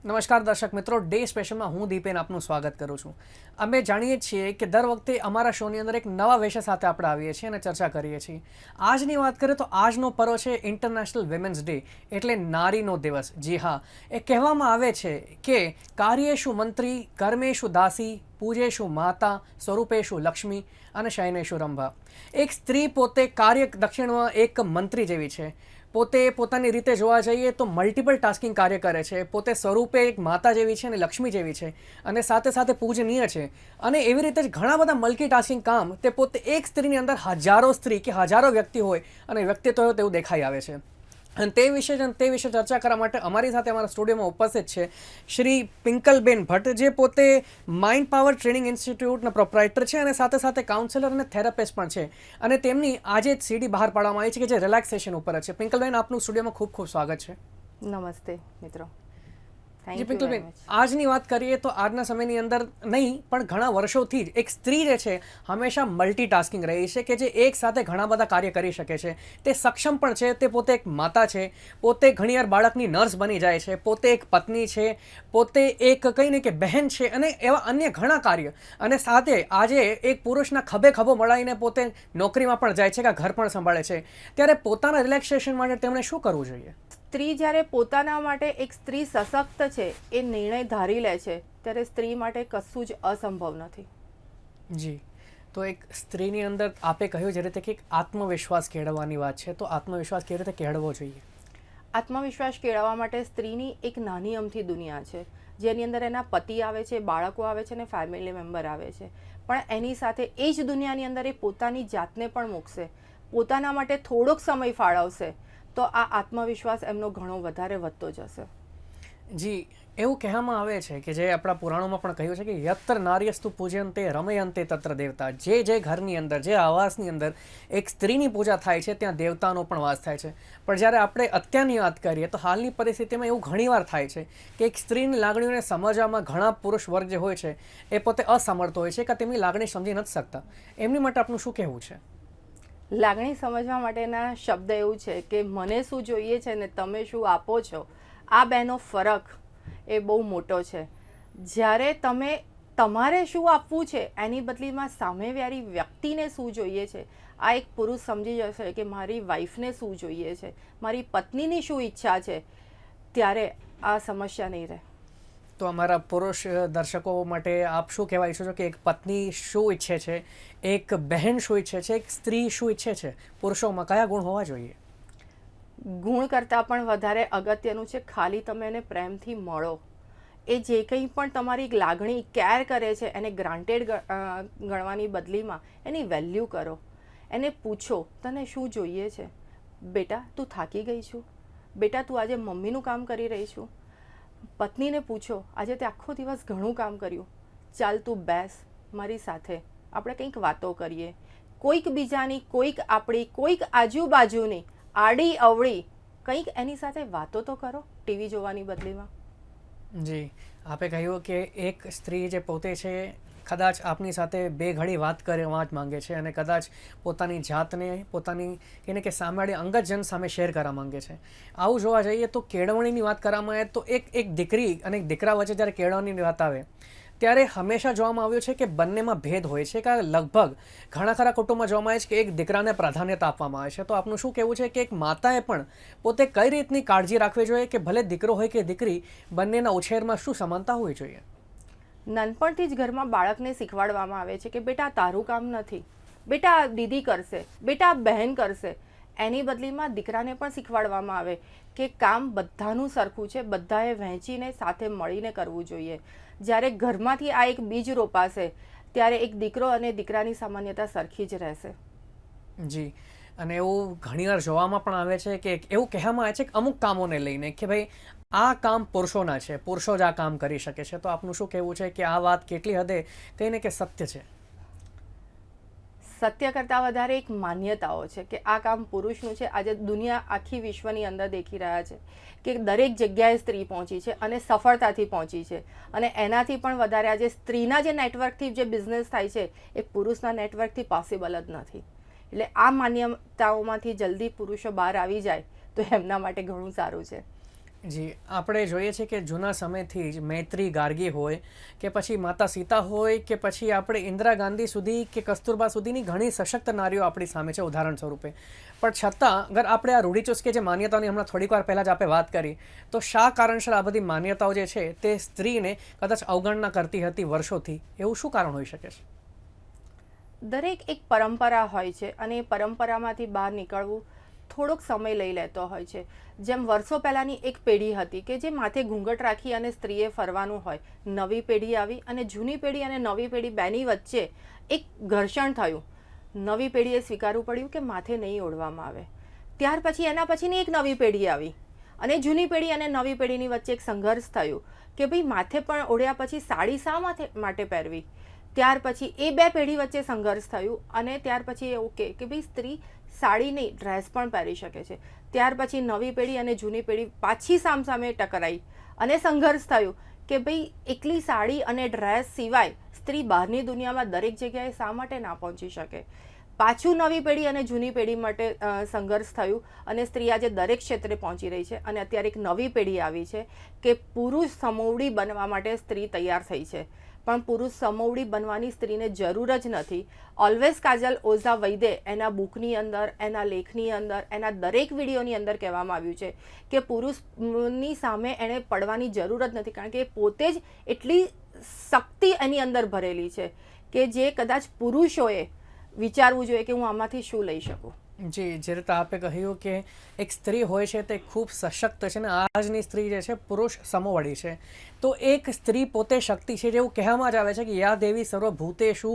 નમસ્કાર દર્શક મિત્રો, ડે સ્પેશિયલમાં હું દીપેન આપનું સ્વાગત કરું છું. અમે જાણીએ છીએ કે દર વખતે અમારા શોની અંદર એક નવા વિષય સાથે આપણે આવીએ છીએ અને ચર્ચા કરીએ છીએ. આજની વાત કરીએ તો આજનો પર્વ છે ઇન્ટરનેશનલ વિમેન્સ ડે, એટલે નારીનો દિવસ. જી હા, એ કહેવામાં આવે છે કે કાર્યેષુ મંત્રી, કર્મેષુ દાસી, પૂજેષુ માતા, સ્વરૂપેષુ લક્ષ્મી અને શયનેષુ રંભા. એક સ્ત્રી પોતે કાર્ય દક્ષિણમાં એક મંત્રી જેવી છે. પોતે પોતાની રીતે જોવા જઈએ તો મલ્ટિપલ ટાસ્કિંગ કાર્ય કરે છે. પોતે સ્વરૂપે એક માતા જેવી છે અને લક્ષ્મી જેવી છે અને સાથે સાથે પૂજનીય છે. અને એવી રીતે જ ઘણા બધા મલ્ટીટાસ્કિંગ કામ તે પોતે એક સ્ત્રીની અંદર હજારો સ્ત્રી કે હજારો વ્યક્તિ હોય અને વ્યક્તિત્વ હોય તેવું દેખાઈ આવે છે. અને તે વિશે ચર્ચા કરવા માટે અમારી સાથે અમારા સ્ટુડિયોમાં ઉપસ્થિત છે શ્રી પિંકલબેન ભટ્ટ, જે પોતે માઇન્ડ પાવર ટ્રેનિંગ ઇન્સ્ટિટ્યૂટના પ્રોપ્રાઇટર છે અને સાથે સાથે કાઉન્સેલર અને થેરાપિસ્ટ પણ છે. અને તેમની આજે જ સીડી બહાર પાડવામાં આવી છે કે જે રિલેક્સેશન ઉપર છે. પિંકલબેન, આપનું સ્ટુડિયોમાં ખૂબ ખૂબ સ્વાગત છે. નમસ્તે મિત્રો. જી પિંકલબેન, આજની વાત કરીએ તો આજના સમયની અંદર નહીં પણ ઘણા વર્ષોથી જ એક સ્ત્રી જે છે હંમેશા મલ્ટીટાસ્કિંગ રહી છે, કે જે એક સાથે ઘણા બધા કાર્ય કરી શકે છે. તે સક્ષમ પણ છે. તે પોતે એક માતા છે, પોતે ઘણીવાર બાળકની નર્સ બની જાય છે, પોતે એક પત્ની છે, પોતે એક કહીને કે બહેન છે અને એવા અન્ય ઘણા કાર્ય. અને સાથે આજે એક પુરુષના ખભે ખભો મળાવીને પોતે નોકરીમાં પણ જાય છે કે ઘર પણ સંભાળે છે. ત્યારે પોતાના રિલેક્સેશન માટે તેમણે શું કરવું જોઈએ? સ્ત્રી જ્યારે પોતાના માટે એક સ્ત્રી સશક્ત છે, એ નિર્ણય ધારી લે છે, ત્યારે સ્ત્રી માટે કશું જ અસંભવ નથી. જી, તો એક સ્ત્રીની અંદર આપે કહ્યું જે રીતે કે એક આત્મવિશ્વાસ કેળવવાની વાત છે, તો આત્મવિશ્વાસ કેવી રીતે કેળવવો જોઈએ? આત્મવિશ્વાસ કેળવવા માટે સ્ત્રીની એક નાની અમથી દુનિયા છે, જેની અંદર એના પતિ આવે છે, બાળકો આવે છે અને ફેમિલી મેમ્બર આવે છે. પણ એની સાથે એ જ દુનિયાની અંદર એ પોતાની જાતને પણ મૂકશે, પોતાના માટે થોડોક સમય ફાળવશે, તો આ આત્મવિશ્વાસ એમનો ઘણો વધારે વધતો જશે. જી, એવું કહેવામાં આવે છે કે જે આપણા પુરાણોમાં પણ કહ્યું છે કે યત્ર નાર્યસ્તુ પૂજયંતે રમયંતે તત્ર દેવતા. જે ઘરની અંદર, જે આવાસની અંદર એક સ્ત્રીની પૂજા થાય છે, ત્યાં દેવતાનો પણ વાસ થાય છે. પણ જ્યારે આપણે અત્યારની વાત કરીએ તો હાલની પરિસ્થિતિમાં એવું ઘણીવાર થાય છે કે એક સ્ત્રીની લાગણીઓને સમજવામાં ઘણા પુરુષ વર્ગ જે હોય છે એ પોતે અસમર્થ હોય છે કે તેમની લાગણી સમજી નથી શકતા. એમની માટે આપનું શું કહેવું છે? લાગણી સમજવા માટેના શબ્દ એવું છે કે મને શું જોઈએ છે ને તમે શું આપો છો, આ બેનો ફરક એ બહુ મોટો છે. જ્યારે તમે તમારે શું આપવું છે એની બદલીમાં સામેવાળી વ્યક્તિને શું જોઈએ છે, આ એક પુરુષ સમજી જશે કે મારી વાઈફને શું જોઈએ છે, મારી પત્નીની શું ઈચ્છા છે, ત્યારે આ સમસ્યા નહીં રહે. તો અમારા પુરુષ દર્શકો માટે આપ શું કહેવા ઈચ્છો છો કે એક પત્ની શું ઈચ્છે છે, એક બહેન શું ઈચ્છે છે, એક સ્ત્રી શું ઈચ્છે છે? પુરુષોમાં કયા ગુણ હોવા જોઈએ? ગુણ કરતાં પણ વધારે અગત્યનું છે ખાલી તમે એને પ્રેમથી મળો. એ જે કંઈ પણ તમારી લાગણી કેર કરે છે એને ગ્રાન્ટેડ ગણવાની બદલીમાં એની વેલ્યુ કરો. એને પૂછો તને શું જોઈએ છે. બેટા તું થાકી ગઈ છું, બેટા તું આજે મમ્મીનું કામ કરી રહી છું. પત્નીને પૂછો આજે તે આખો દિવસ ઘણું કામ કર્યું, ચાલ તું બેસ મારી સાથે, આપણે કંઈક વાતો કરીએ. કોઈક બીજાની, કોઈક આપણી, કોઈક આજુબાજુની આડી અવળી કંઈક એની સાથે વાતો તો કરો ટીવી જોવાની બદલીમાં. જી, આપે કહ્યું કે એક સ્ત્રી જે પોતે છે કદાચ આપની સાથે બે ઘડી વાત કરવા જ માંગે છે અને કદાચ પોતાની જાતને, પોતાની એને કે સામેવાળી અંગતજન સામે શેર કરવા માંગે છે. આવું જોવા જઈએ તો કેળવણીની વાત કરવામાં આવે તો એક દીકરી અને એક દીકરા વચ્ચે જ્યારે કેળવણીની વાત આવે ત્યારે હંમેશા જોવામાં આવ્યું છે કે બંનેમાં ભેદ હોય છે, કે લગભગ ઘણા ખરા કુટુંબમાં જોવામાં આવે છે કે એક દીકરાને પ્રાધાન્યતા આપવામાં આવે છે. તો આપનું શું કહેવું છે કે એક માતાએ પણ પોતે કઈ રીતની કાળજી રાખવી જોઈએ કે ભલે દીકરો હોય કે દીકરી, બંનેના ઉછેરમાં શું સમાનતા હોવી જોઈએ? નાનપણથી જ ઘરમાં બાળકને શીખવાડવામાં આવે છે કે બેટા તારું કામ નથી, બેટા દીદી કરશે, બેટા બહેન કરશે. એની બદલીમાં દીકરાને પણ શીખવાડવામાં આવે કે કામ બધાનું સરખું છે, બધાએ વહેંચીને સાથે મળીને કરવું જોઈએ. જ્યારે ઘરમાંથી આ એક બીજ રોપાશે ત્યારે એક દીકરો અને દીકરાની સામાન્યતા સરખી જ રહેશે. જી, અને એવું ઘણીવાર જોવામાં પણ આવે છે કે એવું કહેવામાં આવે છે કે અમુક કામોને લઈને કે ભાઈ આ કામ પુરુષોના છે, પુરુષો જ આ કામ કરી શકે છે. તો આપનું શું કહેવું છે કે આ વાત કેટલી હદે કહીને કે સત્ય છે? સત્ય કરતાં વધારે એક માન્યતાઓ છે કે આ કામ પુરુષનું છે. આજે દુનિયા આખી વિશ્વની અંદર દેખી રહ્યા છે કે દરેક જગ્યાએ સ્ત્રી પહોંચી છે અને સફળતાથી પહોંચી છે. અને એનાથી પણ વધારે આજે સ્ત્રીના જે નેટવર્કથી જે બિઝનેસ થાય છે એ પુરુષના નેટવર્કથી પોસિબલ જ નથી. એટલે આ માન્યતાઓમાંથી જલ્દી પુરુષો બહાર આવી જાય તો એમના માટે ઘણું સારું છે. જી, આપણે જોઈએ છે કે જૂના સમયથી જ મૈત્રી ગાર્ગી હોય કે પછી માતા સીતા હોય કે પછી આપણે ઇન્દિરા ગાંધી સુધી કે કસ્તુરબા સુધીની ઘણી સશક્ત નારીઓ આપણી સામે છે ઉદાહરણ સ્વરૂપે. પણ છતાં અગર આપણે આ રૂઢિચુસ્ત કે જે માન્યતાઓની હમણાં થોડીક વાર પહેલાં જ આપણે વાત કરી, તો શા કારણસર આ બધી માન્યતાઓ જે છે તે સ્ત્રીને કદાચ અવગણના કરતી હતી વર્ષોથી, એવું શું કારણ હોઈ શકે છે? દરેક એક પરંપરા હોય છે અને એ પરંપરામાંથી બહાર નીકળવું થોડોક સમય લઈ લેતો હોય છે. જેમ વર્ષો પહેલાંની એક પેઢી હતી કે જે માથે ઘૂંઘટ રાખી અને સ્ત્રીએ ફરવાનું હોય, નવી પેઢી આવી અને જૂની પેઢી અને નવી પેઢી બેની વચ્ચે એક ઘર્ષણ થયું. નવી પેઢીએ સ્વીકારવું પડ્યું કે માથે નહીં ઓઢવામાં આવે. ત્યાર પછી એના પછીની એક નવી પેઢી આવી અને જૂની પેઢી અને નવી પેઢીની વચ્ચે એક સંઘર્ષ થયું કે ભાઈ માથે પણ ઓઢ્યા પછી સાડી શા માટે પહેરવી. ત્યાર પછી એ બે પેઢી વચ્ચે સંઘર્ષ થયું અને ત્યાર પછી એવું કે ભાઈ સ્ત્રી સાડી નહીં ડ્રેસ પણ પહેરી શકે છે. ત્યાર પછી નવી પેઢી અને જૂની પેઢી પાછી સામસામે ટકરાઈ અને સંઘર્ષ થયું કે ભાઈ એકલી સાડી અને ડ્રેસ સિવાય સ્ત્રી બહારની દુનિયામાં દરેક જગ્યાએ શા માટે ના પહોંચી શકે. પાછું નવી પેઢી અને જૂની પેઢી માટે સંઘર્ષ થયું અને સ્ત્રી આજે દરેક ક્ષેત્રે પહોંચી રહી છે અને અત્યારે એક નવી પેઢી આવી છે કે પુરુષ સમોવડી બનવા માટે સ્ત્રી તૈયાર થઈ છે. પણ પુરુષ સમોવડી બનવાની સ્ત્રીને જરૂર જ નથી. ઓલવેઝ કાજલ ઓઝા વૈદે એના બુકની અંદર, એના લેખની અંદર, એના દરેક વિડીયોની અંદર કહેવામાં આવ્યું છે કે પુરુષની સામે એણે પડવાની જરૂર જ નથી, કારણ કે પોતે જ એટલી શક્તિ એની અંદર ભરેલી છે કે જે કદાચ પુરુષોએ વિચારવું જોઈએ કે હું આમાંથી શું લઈ શકું. જી, જે રીતે આપે કહ્યું કે એક સ્ત્રી હોય છે તે ખૂબ સશક્ત છે ને આજની સ્ત્રી જે છે પુરુષ સમોવડી છે. તો એક સ્ત્રી પોતે શક્તિ છે, જેવું કહેવામાં જ આવે છે કે યા દેવી સર્વભૂતેષુ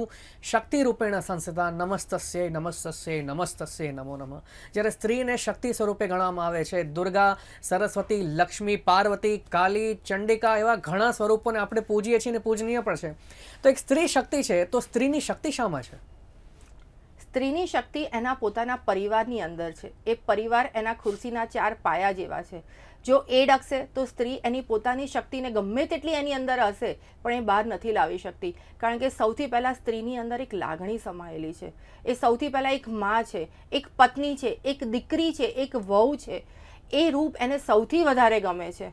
શક્તિ રૂપેણ સંસ્થિતા નમસ્તસ્ય નમસ્તસ્ય નમસ્તસ્ય નમો નમઃ. જ્યારે સ્ત્રીને શક્તિ સ્વરૂપે ગણવામાં આવે છે, દુર્ગા, સરસ્વતી, લક્ષ્મી, પાર્વતી, કાલી, ચંડિકા એવા ઘણા સ્વરૂપોને આપણે પૂજીએ છીએ અને પૂજનીય પણ છે. તો એક સ્ત્રી શક્તિ છે, તો સ્ત્રીની શક્તિ શામાં છે? સ્ત્રીની શક્તિ એના પોતાના પરિવારની અંદર છે. એ પરિવાર એના ખુરશીના 4 પાયા જેવા છે. જો એ ડગશે તો સ્ત્રી એની પોતાની શક્તિને ગમે તેટલી એની અંદર હશે પણ એ બહાર નથી લાવી શકતી, કારણ કે સૌથી પહેલાં સ્ત્રીની અંદર એક લાગણી સમાયેલી છે. એ સૌથી પહેલાં એક મા છે, એક પત્ની છે, એક દીકરી છે, એક વહુ છે. એ રૂપ એને સૌથી વધારે ગમે છે.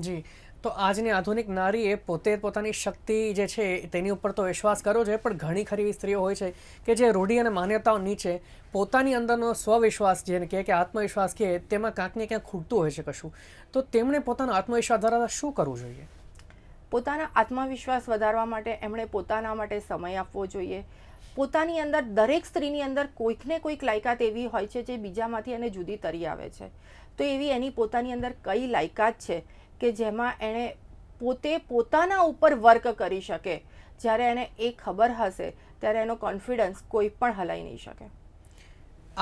જી, તો આજની આધુનિક નારીએ પોતે પોતાની શક્તિ જે છે તેની ઉપર તો વિશ્વાસ કરવો જોઈએ, પણ ઘણી ખરી એવી સ્ત્રીઓ હોય છે કે જે રૂઢિ અને માન્યતાઓ નીચે પોતાની અંદરનો સ્વવિશ્વાસ જેને કહે કે આત્મવિશ્વાસ કહે તેમાં ક્યાંક ને ક્યાંક ખૂટતું હોય છે કશું. તો તેમણે પોતાનો આત્મવિશ્વાસ ધરાવતા શું કરવું જોઈએ? પોતાના આત્મવિશ્વાસ વધારવા માટે એમણે પોતાના માટે સમય આપવો જોઈએ. પોતાની અંદર દરેક સ્ત્રીની અંદર કોઈક ને કોઈક લાયકાત એવી હોય છે જે બીજામાંથી એને જુદી તરી આવે છે. તો એવી એની પોતાની અંદર કઈ લાયકાત છે કે જેમાં એણે પોતે પોતાના ઉપર વર્ક કરી શકે. જ્યારે એને એ ખબર હશે ત્યારે એનો કોન્ફિડન્સ કોઈ પણ હલાવી નહીં શકે.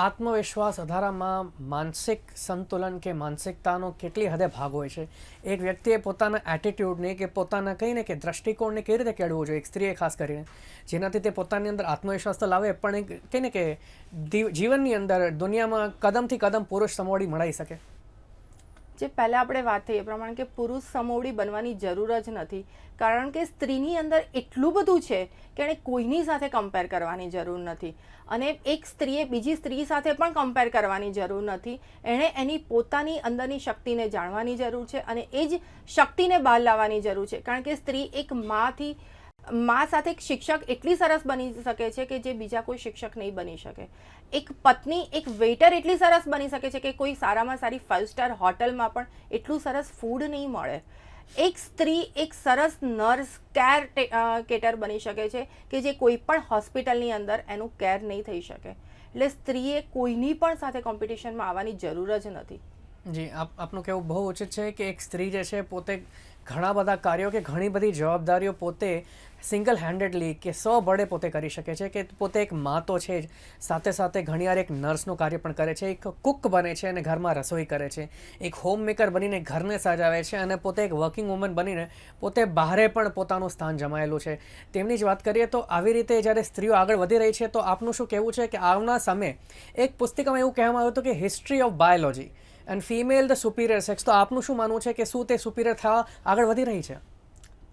આત્મવિશ્વાસ વધારવામાં માનસિક સંતુલન કે માનસિકતાનો કેટલી હદે ભાગ હોય છે? એક વ્યક્તિએ પોતાના એટીટ્યૂડને કે પોતાના કહીને કે દ્રષ્ટિકોણને કેવી રીતે કેળવવું જોઈએ, એક સ્ત્રીએ ખાસ કરીને, જેનાથી તે પોતાની અંદર આત્મવિશ્વાસ તો લાવે પણ એક કહીને કે જીવનની અંદર દુનિયામાં કદમથી કદમ પુરુષ સમોવડી મળાઈ શકે? જે પહેલાં આપણે વાત થઈ એ પ્રમાણે કે પુરુષ સમોવડી બનવાની જરૂર જ નથી, કારણ કે સ્ત્રીની અંદર એટલું બધું છે કે એણે કોઈની સાથે કમ્પેર કરવાની જરૂર નથી અને એક સ્ત્રીએ બીજી સ્ત્રી સાથે પણ કમ્પેર કરવાની જરૂર નથી. એણે એની પોતાની અંદરની શક્તિને જાણવાની જરૂર છે અને એ જ શક્તિને બહાર લાવવાની જરૂર છે, કારણ કે સ્ત્રી એક મા સાથે એક શિક્ષક એટલી સરસ બની શકે છે કે જે બીજા કોઈ શિક્ષક નહીં બની શકે. એક પત્ની, એક વેઇટર એટલી સરસ બની શકે છે કે કોઈ સારામાં સારી 5 સ્ટાર હોટલમાં પણ એટલું સરસ ફૂડ નહીં મળે. એક સ્ત્રી એક સરસ નર્સ, કેટર બની શકે છે કે જે કોઈ પણ હોસ્પિટલની અંદર એનું કેર નહીં થઈ શકે. એટલે સ્ત્રીએ કોઈની પણ સાથે કોમ્પિટિશનમાં આવવાની જરૂર જ નથી. જી, આપનું કહેવું બહુ ઉચિત છે કે એક સ્ત્રી જે છે પોતે ઘણા બધા કાર્યો કે ઘણી બધી જવાબદારીઓ પોતે સિંગલ હેન્ડેડલી કે સ્વબળે પોતે કરી શકે છે, કે પોતે એક મા તો છે જ, સાથે સાથે ઘણીવાર એક નર્સનું કાર્ય પણ કરે છે, એક કુક બને છે અને ઘરમાં રસોઈ કરે છે, એક હોમ મેકર બનીને ઘરને સજાવે છે અને પોતે એક વર્કિંગ વુમન બનીને પોતે બહારે પણ પોતાનું સ્થાન જમાયેલું છે. તેમની જ વાત કરીએ તો આવી રીતે જ્યારે સ્ત્રીઓ આગળ વધી રહી છે તો આપનું શું કહેવું છે કે આવનાર સમયે એક પુસ્તિકામાં એવું કહેવામાં આવ્યું હતું કે history of biology and female the superior sex, તો આપનું શું માનવું છે કે શું તે સુપિરિયર થવા આગળ વધી રહી છે?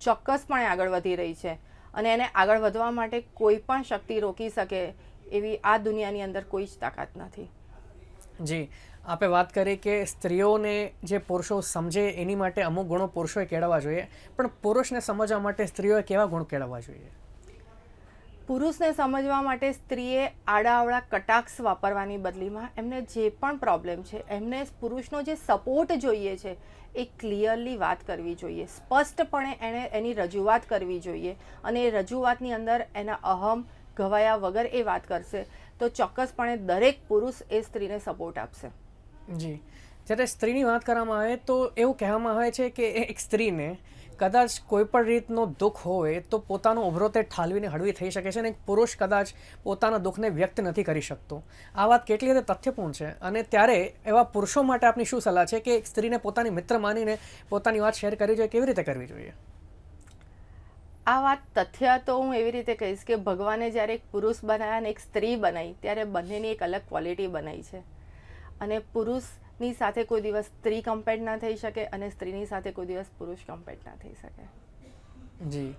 ચોક્કસપણે આગળ વધી રહી છે અને એને આગળ વધવા માટે કોઈ પણ શક્તિ રોકી શકે એવી આ દુનિયાની અંદર કોઈ જ તાકાત નથી. જી, આપે વાત કરી કે સ્ત્રીઓને જે પુરુષો સમજે એની માટે અમુક ગુણો પુરુષોએ કેળવવા જોઈએ, પણ પુરુષને સમજવા માટે સ્ત્રીઓએ કેવા ગુણ કેળવવા જોઈએ? પુરુષને સમજવા માટે સ્ત્રીએ આડાઅવળા કટાક્ષ વાપરવાની બદલીમાં એમને જે પણ પ્રોબ્લેમ છે એમને પુરુષનો જે સપોર્ટ જોઈએ છે એ ક્લિયરલી વાત કરવી જોઈએ, સ્પષ્ટપણે એણે એની રજૂઆત કરવી જોઈએ. અને એ રજૂઆતની અંદર એના અહમ ગવાયા વગર એ વાત કરશે તો ચોક્કસપણે દરેક પુરુષ એ સ્ત્રીને સપોર્ટ આપશે. જી, જ્યારે સ્ત્રીની વાત કરવામાં આવે તો એવું કહેવામાં આવે છે કે એક સ્ત્રીને કદાચ કોઈ પણ રીતનો દુઃખ હોય તો પોતાનો ઉભરો તે ઠાલવીને હળવી થઈ શકે છે, અને એક પુરુષ કદાચ પોતાના દુઃખને વ્યક્ત નથી કરી શકતો. આ વાત કેટલી હદે તથ્યપૂર્ણ છે, અને ત્યારે એવા પુરુષો માટે આપની શું સલાહ છે કે એક સ્ત્રીને પોતાની મિત્ર માનીને પોતાની વાત શેર કરવી જોઈએ, કેવી રીતે કરવી જોઈએ? આ વાત તથ્ય તો હું એવી રીતે કહીશ કે ભગવાને જ્યારે એક પુરુષ બનાવ્યા અને એક સ્ત્રી બનાવી ત્યારે બંનેની એક અલગ ક્વોલિટી બનાવી છે. અને પુરુષની સાથે કોઈ દિવસ સ્ત્રી કમ્પેર ના થઈ શકે અને સ્ત્રીની સાથે કોઈ દિવસ પુરુષ કમ્પેર ના થઈ શકે. જી,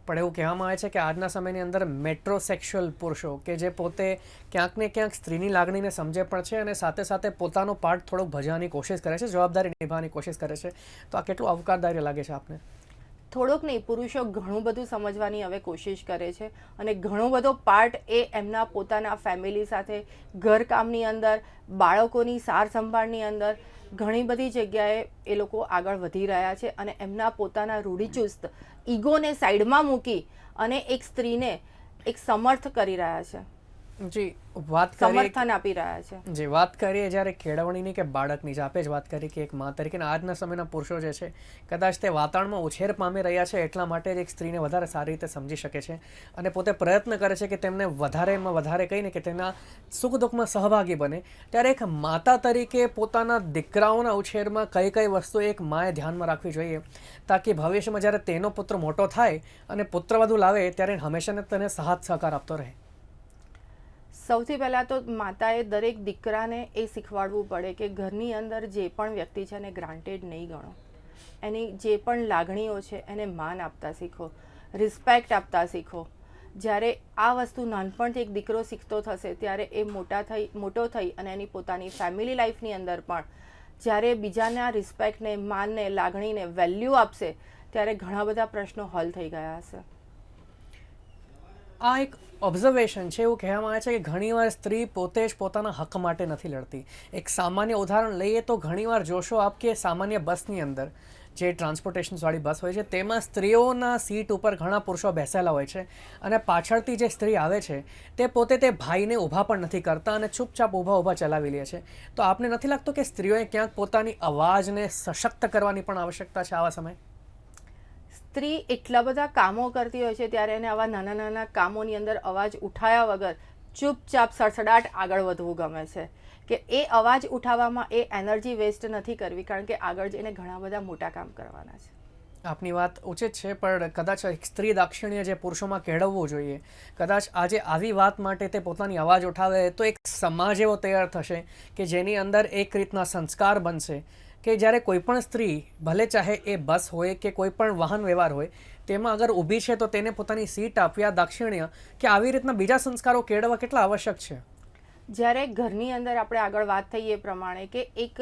પણ એવું કહેવામાં આવે છે કે આજના સમયની અંદર મેટ્રોસેક્સ્યુઅલ પુરુષો કે જે પોતે ક્યાંક ને ક્યાંક સ્ત્રીની લાગણીને સમજે પણ છે અને સાથે સાથે પોતાનો પાર્ટ થોડોક ભજવવાની કોશિશ કરે છે, જવાબદારી નિભાવવાની કોશિશ કરે છે, તો આ કેટલું આવકારદાયક લાગે છે આપને? થોડોક નહીં, પુરુષો ઘણું બધું સમજવાની હવે કોશિશ કરે છે અને ઘણો બધો પાર્ટ એ એમના પોતાના ફેમિલી સાથે, ઘરકામની અંદર, બાળકોની સાર સંભાળની અંદર ઘણી બધી જગ્યાએ એ લોકો આગળ વધી રહ્યા છે અને એમના પોતાના રૂઢિચુસ્ત ઈગોને સાઈડમાં મૂકી અને એક સ્ત્રીને એક સમર્થ કરી રહ્યા છે, જી, વાત કરીએ સમર્થન આપી રહ્યા છે. જે વાત કરીએ જ્યારે કેળવણીની કે બાળકની, જ આપે જ વાત કરી કે એક મા તરીકે આજના સમયના પુરુષો જે છે કદાચ તે વાતાવરણમાં ઉછેર પામી રહ્યા છે એટલા માટે જ એક સ્ત્રીને વધારે સારી રીતે સમજી શકે છે અને પોતે પ્રયત્ન કરે છે કે તેમને વધારેમાં વધારે કહીને કે તેના સુખ દુઃખમાં સહભાગી બને. ત્યારે એક માતા તરીકે પોતાના દીકરાઓના ઉછેરમાં કઈ કઈ વસ્તુ એક માએ ધ્યાનમાં રાખવી જોઈએ તાકી ભવિષ્યમાં જ્યારે તેનો પુત્ર મોટો થાય અને પુત્રવધુ લાવે ત્યારે હંમેશા તેને સાથ સહકાર આપતો રહે? સૌથી પહેલાં તો માતાએ દરેક દીકરાને એ શીખવાડવું પડે કે ઘરની અંદર જે પણ વ્યક્તિ છે એને ગ્રાન્ટેડ નહીં ગણો. એની જે પણ લાગણીઓ છે એને માન આપતા શીખો, રિસ્પેક્ટ આપતા શીખો. જ્યારે આ વસ્તુ નાનપણથી એક દીકરો શીખતો થશે ત્યારે એ મોટો થઈ અને એની પોતાની ફેમિલી લાઈફની અંદર પણ જ્યારે બીજાના રિસ્પેક્ટને, માનને, લાગણીને વેલ્યુ આપશે ત્યારે ઘણા બધા પ્રશ્નો હલ થઈ ગયા હશે. આ એક ઓબ્ઝર્વેશન છે. એવું કહેવામાં આવે છે કે ઘણીવાર સ્ત્રી પોતે જ પોતાના હક માટે નથી લડતી. એક સામાન્ય ઉદાહરણ લઈએ તો ઘણીવાર જોશો આપ કે સામાન્ય બસની અંદર જે ટ્રાન્સપોર્ટેશન્સવાળી બસ હોય છે તેમાં સ્ત્રીઓના સીટ ઉપર ઘણા પુરુષો બેસેલા હોય છે અને પાછળથી જે સ્ત્રી આવે છે તે પોતે તે ભાઈને ઊભા પણ નથી કરતા અને ચૂપચાપ ઊભા ચલાવી લે છે. તો આપને નથી લાગતું કે સ્ત્રીઓએ ક્યાંક પોતાની અવાજને સશક્ત કરવાની પણ આવશ્યકતા છે આવા સમયે? સ્ત્રી એટલા બધા કામો કરતી હોય છે ત્યારે એને આવા નાના નાના કામોની અંદર અવાજ ઉઠાયા વગર ચૂપચાપ સડસડાટ આગળ વધવું ગમે છે કે એ અવાજ ઉઠાવવામાં એ એનર્જી વેસ્ટ નથી કરવી, કારણ કે આગળ જઈને ઘણા બધા મોટા કામ કરવાના છે. આપની વાત ઉચિત છે, પણ કદાચ એક સ્ત્રી દાક્ષિણ્ય જે પુરુષોમાં કેળવવું જોઈએ, કદાચ આજે આવી વાત માટે તે પોતાની અવાજ ઉઠાવે તો એક સમાજ એવો તૈયાર થશે કે જેની અંદર એક રીતના સંસ્કાર બનશે કે જ્યારે કોઈ પણ સ્ત્રી, ભલે ચાહે એ બસ હોય કે કોઈ પણ વાહન વ્યવહાર હોય, તેમાં અગર ઊભી છે તો તેને પોતાની સીટ આપવી, આ દાક્ષિણ્ય કે આવી રીતના બીજા સંસ્કારો કેળવવા કેટલા આવશ્યક છે. જ્યારે ઘરની અંદર આપણે આગળ વાત થઈ એ પ્રમાણે કે એક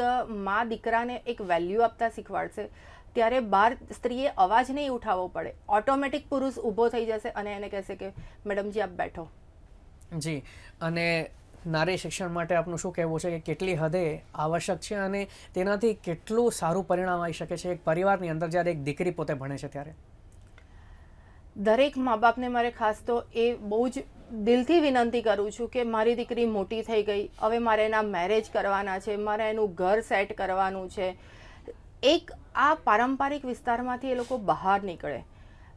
મા દીકરાને એક વેલ્યુ આપતા શીખવાડશે ત્યારે બહાર સ્ત્રીએ અવાજ નહીં ઉઠાવવો પડે, ઓટોમેટિક પુરુષ ઊભો થઈ જશે અને એને કહેશે કે મેડમજી આપ બેઠો. જી, અને નારી શિક્ષણ માટે આપનું શું કહેવું છે કે કેટલી હદે આવશ્યક છે અને તેનાથી કેટલું સારું પરિણામ આવી શકે છે એક પરિવારની અંદર જ્યારે એક દીકરી પોતે ભણે છે ત્યારે? દરેક મા બાપને મારે ખાસ તો એ બહુ જ દિલથી વિનંતી કરું છું કે મારી દીકરી મોટી થઈ ગઈ, હવે મારે એના મેરેજ કરવાના છે, મારે એનું ઘર સેટ કરવાનું છે. એક આ પારંપરિક વિસ્તારમાંથી એ લોકો બહાર નીકળે.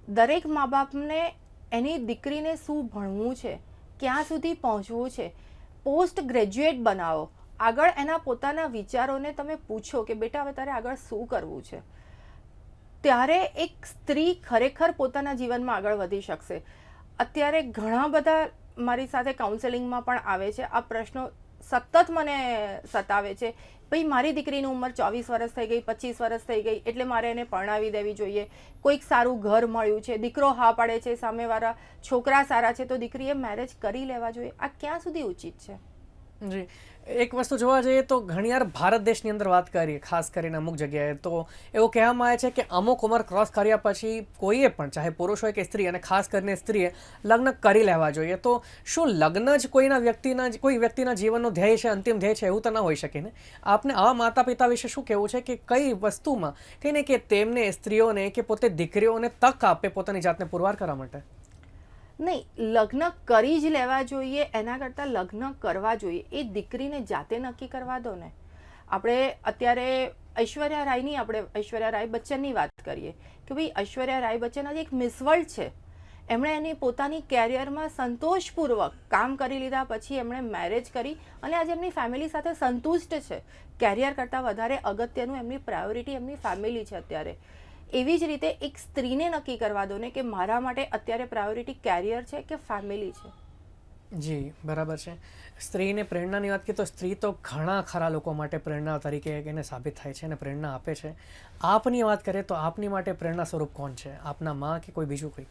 દરેક મા બાપને એની દીકરીને શું ભણવું છે, ક્યાં સુધી પહોંચવું છે, પોસ્ટ ગ્રેજ્યુએટ બનાવો. આગળ એના પોતાના વિચારોને તમે પૂછો કે બેટા હવે તારે આગળ શું કરવું છે. ત્યારે એક સ્ત્રી ખરેખર પોતાના જીવનમાં આગળ વધી શકશે. અત્યારે ઘણા બધા મારી સાથે કાઉન્સેલિંગમાં પણ આવે છે, આ પ્રશ્નો સતત મને સતાવે છે. ભાઈ મારી દીકરીની ઉંમર 24 વર્ષ થઈ ગઈ, 25 વર્ષ થઈ ગઈ એટલે મારે એને પરણાવી દેવી જોઈએ, કોઈક સારું ઘર મળ્યું છે, દીકરો હા પાડે છે, સામેવાળા છોકરા સારા છે તો દીકરીએ મેરેજ કરી લેવા જોઈએ. આ ક્યાં સુધી ઉચિત છે? જી, એક વસ્તુ જોવા જઈએ તો ઘણીવાર ભારત દેશની અંદર વાત કરીએ, ખાસ કરીને અમુક જગ્યાએ તો એવું કહેવામાં આવે છે કે અમુક ઉંમર ક્રોસ કર્યા પછી કોઈએ પણ, ચાહે પુરુષ હોય કે સ્ત્રી, અને ખાસ કરીને સ્ત્રીએ લગ્ન કરી લેવા જોઈએ. તો શું લગ્ન જ કોઈ વ્યક્તિના જીવનનું ધ્યેય છે, અંતિમ ધ્યેય છે, એવું તો ના હોઈ શકે ને? આપને આવા માતા પિતા વિશે શું કહેવું છે કે કઈ વસ્તુમાં કહીને કે તેમને સ્ત્રીઓને કે પોતે દીકરીઓને તક આપે પોતાની જાતને પુરવાર કરવા માટે? નહીં, લગ્ન કરી જ લેવા જોઈએ એના કરતાં લગ્ન કરવા જોઈએ. એ દીકરીને જાતે નક્કી કરવા દો ને. આપણે અત્યારે ઐશ્વર્યા રાય બચ્ચનની વાત કરીએ કે ભાઈ ઐશ્વર્યા રાય બચ્ચન આજે એક મિસ વર્લ્ડ છે. એમણે એની પોતાની કેરિયરમાં સંતોષપૂર્વક કામ કરી લીધા પછી એમણે મેરેજ કરી અને આજે એમની ફેમિલી સાથે સંતુષ્ટ છે. કેરિયર કરતાં વધારે અગત્યનું એમની પ્રાયોરિટી એમની ફેમિલી છે અત્યારે. એવી જ રીતે એક સ્ત્રીને નક્કી કરવા દો ને કે મારા માટે અત્યારે પ્રાયોરિટી કેરિયર છે કે ફેમિલી છે. જી, બરાબર છે. સ્ત્રીને પ્રેરણાની વાત કરીએ તો સ્ત્રી તો ઘણા ખરા લોકો માટે પ્રેરણા તરીકે એને સાબિત થાય છે અને પ્રેરણા આપે છે. આપની વાત કરીએ તો આપની માટે પ્રેરણા સ્વરૂપ કોણ છે? આપના માં કે કોઈ બીજું કોઈ?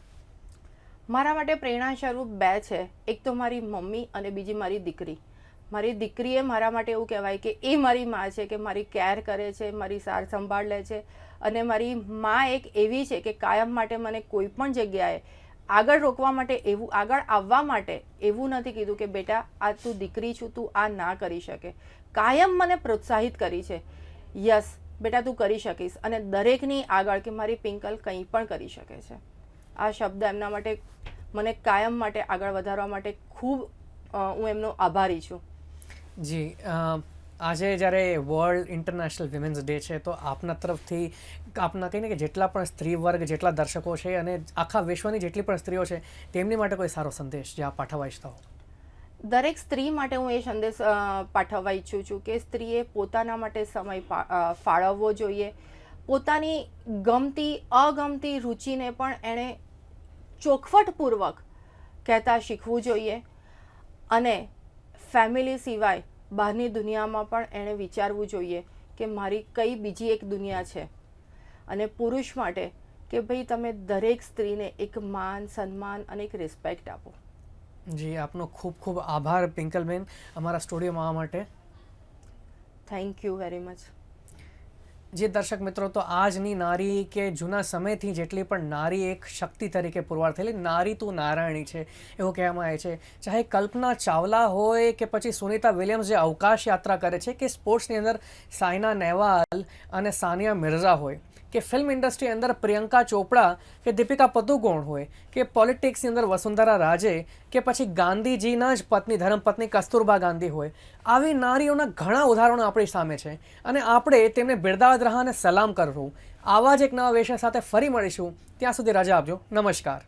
મારા માટે પ્રેરણા સ્વરૂપ બે છે. એક તો મારી મમ્મી અને બીજી મારી દીકરી. મારી દીકરીએ મારા માટે એવું કહેવાય કે એ મારી માં છે, કે મારી કેર કરે છે, મારી સાર સંભાળ લે છે. અને મારી માં એક એવી છે કે કાયમ માટે મને કોઈ પણ જગ્યાએ આગળ રોકવા માટે, આગળ આવવા માટે એવું નથી કીધું કે બેટા આ તું દીકરી છું, તું આ ના કરી શકે. કાયમ મને પ્રોત્સાહિત કરી છે, યસ બેટા તું કરી શકીશ, અને દરેકની આગળ કે મારી પિંકલ કંઈ પણ કરી શકે છે. આ શબ્દ એમના માટે મને કાયમ માટે આગળ વધારવા માટે ખૂબ હું એમનો આભારી છું. જી, આજે જ્યારે વર્લ્ડ ઇન્ટરનેશનલ વિમેન્સ ડે છે તો આપના તરફથી આપના કહીને કે જેટલા પણ સ્ત્રી વર્ગ, જેટલા દર્શકો છે અને આખા વિશ્વની જેટલી પણ સ્ત્રીઓ છે તેમની માટે કોઈ સારો સંદેશ જે આપ પાઠવવા ઈચ્છતા હો? દરેક સ્ત્રી માટે હું એ સંદેશ પાઠવવા ઈચ્છું છું કે સ્ત્રીએ પોતાના માટે સમય ફાળવવો જોઈએ. પોતાની ગમતી અગમતી રુચિને પણ એણે ચોખવટપૂર્વક કહેતા શીખવું જોઈએ. અને ફેમિલી સિવાય બહારની દુનિયામાં પણ એણે વિચારવું જોઈએ કે મારી કઈ બીજી એક દુનિયા છે. અને પુરુષ માટે કે ભાઈ તમે દરેક સ્ત્રીને એક માન, સન્માન અને એક રિસ્પેક્ટ આપો. જી, આપનો ખૂબ ખૂબ આભાર પિંકલબેન અમારા સ્ટુડિયોમાં આવવા માટે. Thank you very much. જે દર્શક મિત્રો, તો આજની નારી કે જૂના સમયથી જેટલી પણ નારી એક શક્તિ તરીકે પુરવાર થયેલી, નારી તું નારાયણી છે એવું કહેવામાં આવે છે. ચાહે કલ્પના ચાવલા હોય કે પછી સુનિતા વિલિયમ્સ જે અવકાશ યાત્રા કરે છે, કે સ્પોર્ટ્સની અંદર સાયના નેહવાલ અને સાનિયા મિર્ઝા હોય, કે ફિલ્મ ઇન્ડસ્ટ્રી અંદર પ્રિયંકા ચોપડા કે દીપિકા પદુકોણ હોય, કે પોલિટિક્સની અંદર વસુંધરા રાજે, કે પછી ગાંધીજીના જ પત્ની ધર્મપત્ની કસ્તુરબા ગાંધી હોય, આવી નારીઓના ઘણા ઉદાહરણો આપણી સામે છે અને આપણે તેમને બિરદાવત રહ્યા અને સલામ કરવું. આવા જ એક નવા વિષય સાથે ફરી મળીશું. ત્યાં સુધી રજા આપજો. નમસ્કાર.